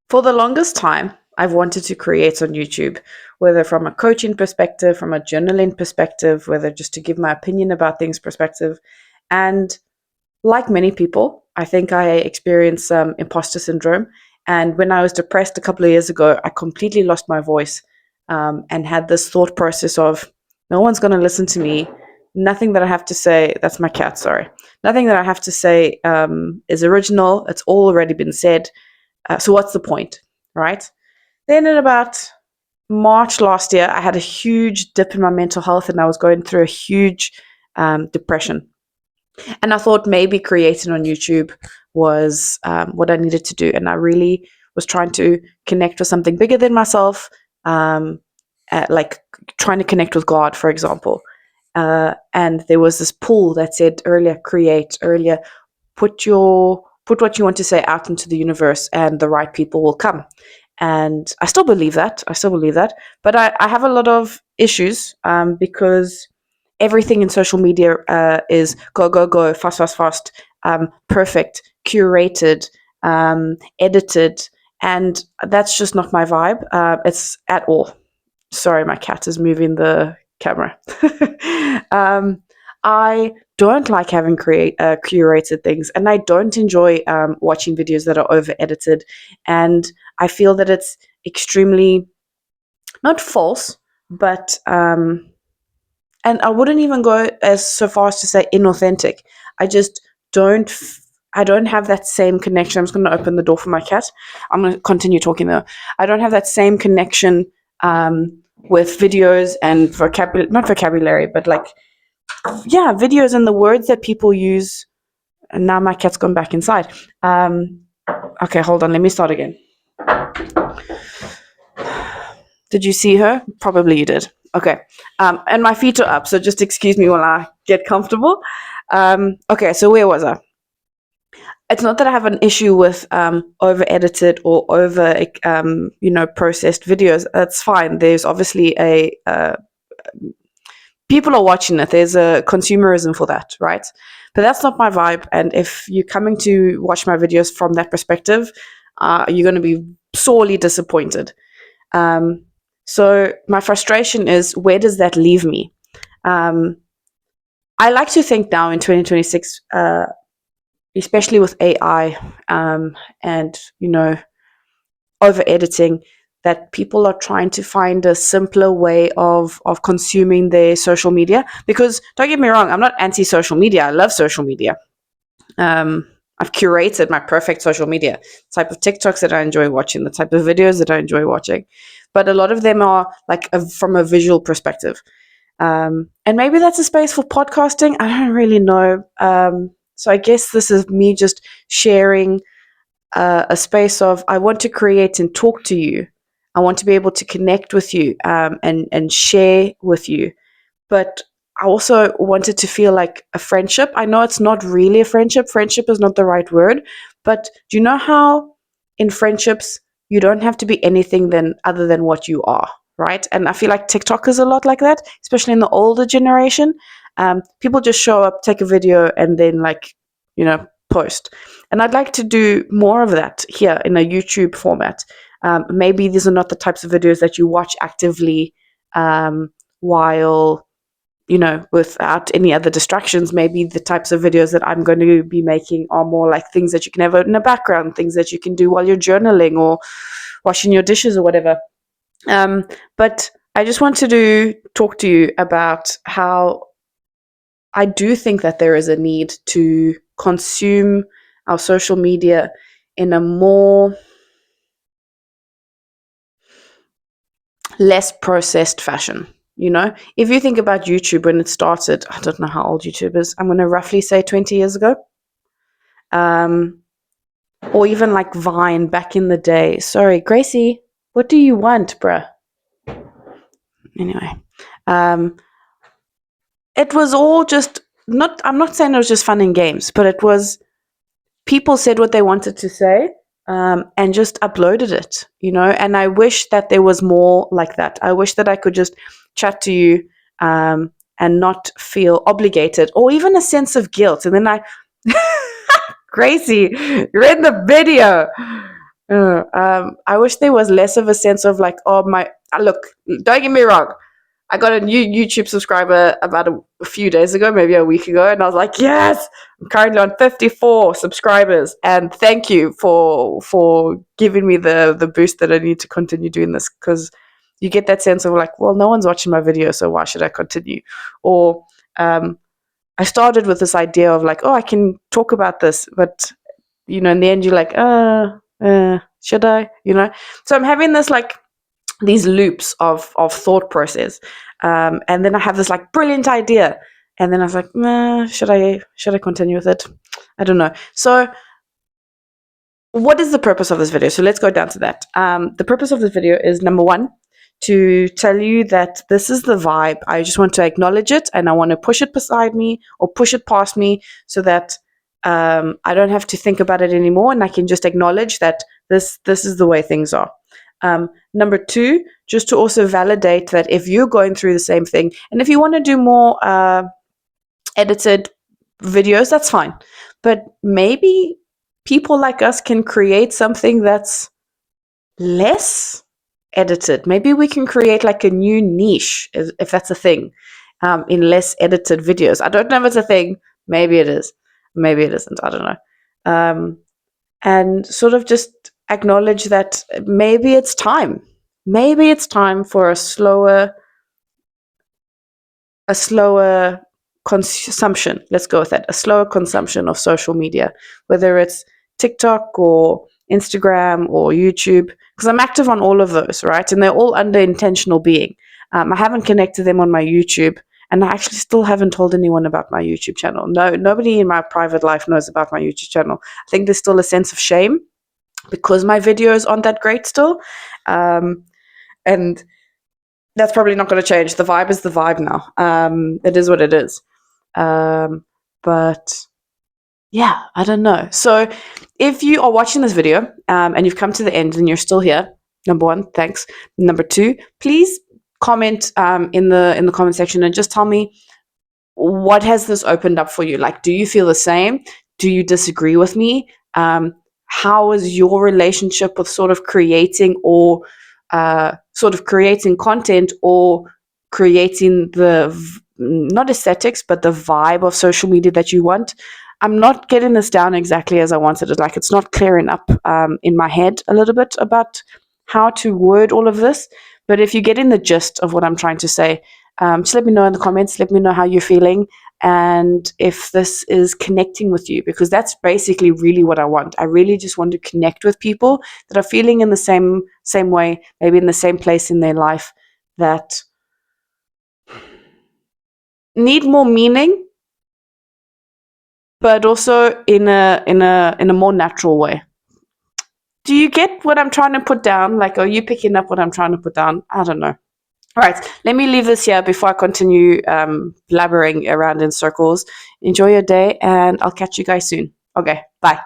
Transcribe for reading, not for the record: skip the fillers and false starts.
For the longest time, I've wanted to create on YouTube, whether from a coaching perspective, from a journaling perspective, whether just to give my opinion about things perspective. And like many people, I think I experienced some imposter syndrome. And when I was depressed a couple of years ago, I completely lost my voice, and had this thought process of no one's going to listen to me. Nothing that I have to say, that's my cat, sorry. Nothing that I have to say is original. It's all already been said. So what's the point, right? Then in about March last year, I had a huge dip in my mental health and I was going through a huge depression. And I thought maybe creating on YouTube was what I needed to do. And I really was trying to connect with something bigger than myself, like trying to connect with God, for example. And there was this pool that said earlier, create earlier, put what you want to say out into the universe, and the right people will come. And I still believe that. But I have a lot of issues because everything in social media is go, go, go, fast, fast, fast, perfect, curated, edited. And that's just not my vibe. It's at all. Sorry, my cat is moving the camera. um, I don't like having curated things, and I don't enjoy watching videos that are over edited. And I feel that it's extremely not false, but and I wouldn't even go as so far as to say inauthentic. I just don't. I don't have that same connection. I'm just going to open the door for my cat. I'm going to continue talking though. I don't have that same connection with videos and vocabulary, not vocabulary, but like, yeah, videos and the words that people use. And now my cat's gone back inside. Okay, hold on. Let me start again. Did you see her? Probably you did. Okay. And my feet are up, so just excuse me while I get comfortable. Okay, so where was I? It's not that I have an issue with over edited or over processed videos. That's fine. There's obviously a people are watching it. There's a consumerism for that, right? But that's not my vibe. And if you're coming to watch my videos from that perspective, you're going to be sorely disappointed. So my frustration is, where does that leave me? I like to think now in 2026, especially with AI and over editing, that people are trying to find a simpler way of consuming their social media. Because don't get me wrong, I'm not anti-social media. I love social media. I've curated my perfect social media, type of TikToks that I enjoy watching, the type of videos that I enjoy watching. But a lot of them are like from a visual perspective. And maybe that's a space for podcasting. I don't really know. So I guess this is me just sharing a space of, I want to create and talk to you. I want to be able to connect with you and share with you. But I also wanted to feel like a friendship. I know it's not really a friendship. Friendship is not the right word. But do you know how in friendships you don't have to be anything other than what you are, right? And I feel like TikTok is a lot like that, especially in the older generation. People just show up, take a video, and then post. And I'd like to do more of that here in a YouTube format. Maybe these are not the types of videos that you watch actively while without any other distractions. Maybe the types of videos that I'm going to be making are more like things that you can have in the background, things that you can do while you're journaling or washing your dishes or whatever. But I just wanted to talk to you about how I do think that there is a need to consume our social media in a more less processed fashion. If you think about YouTube when it started, I don't know how old YouTube is. I'm going to roughly say 20 years ago. Or even like Vine back in the day. Sorry, Gracie, what do you want, bruh? Anyway, it was all just I'm not saying it was just fun and games, but it was people said what they wanted to say and just uploaded it, and I wish that there was more like that. I wish that I could just chat to you and not feel obligated or even a sense of guilt. And then Gracie, you're in the video. I wish there was less of a sense of like, oh my, look, don't get me wrong. I got a new YouTube subscriber about a few days ago, maybe a week ago, and I was like, yes, I'm currently on 54 subscribers, and thank you for giving me the boost that I need to continue doing this, because you get that sense of like, well, no one's watching my video, so why should I continue? Or I started with this idea of like, oh, I can talk about this, but in the end, you're like, should I? So I'm having this like these loops of thought process, and then I have this like brilliant idea, and then I was like, nah, should I continue with it? I don't know. So what is the purpose of this video? So let's go down to that. The purpose of this video is, number one, to tell you that this is the vibe. I just want to acknowledge it, and I want to push it beside me or push it past me, so that I don't have to think about it anymore, and I can just acknowledge that this is the way things are. Number two, just to also validate that if you're going through the same thing, and if you want to do more edited videos, that's fine. But maybe people like us can create something that's less edited. Maybe we can create like a new niche, if that's a thing, in less edited videos. I don't know if it's a thing. Maybe it is. Maybe it isn't. I don't know. And sort of just acknowledge that maybe it's time. Maybe it's time for a slower consumption. Let's go with that. A slower consumption of social media, whether it's TikTok or Instagram or YouTube, because I'm active on all of those, right? And they're all under intentional being. I haven't connected them on my YouTube, and I actually still haven't told anyone about my YouTube channel. No, nobody in my private life knows about my YouTube channel. I think there's still a sense of shame because my videos aren't that great still. And that's probably not going to change. The vibe is the vibe now. It is what it is. But yeah, I don't know. So if you are watching this video and you've come to the end and you're still here, number one, thanks. Number two, please comment in the comment section and just tell me, what has this opened up for you? Like, do you feel the same? Do you disagree with me? How is your relationship with sort of creating or creating content or creating not aesthetics, but the vibe of social media that you want? I'm not getting this down exactly as I wanted it. Like, it's not clearing up in my head a little bit about how to word all of this. But if you're getting the gist of what I'm trying to say, just let me know in the comments. Let me know how you're feeling and if this is connecting with you, because that's basically really what I want. I really just want to connect with people that are feeling in the same way, maybe in the same place in their life, that need more meaning, but also in a more natural way. Do you get what I'm trying to put down? Like, are you picking up what I'm trying to put down? I don't know. All right, let me leave this here before I continue blabbering around in circles. Enjoy your day, and I'll catch you guys soon. Okay, bye.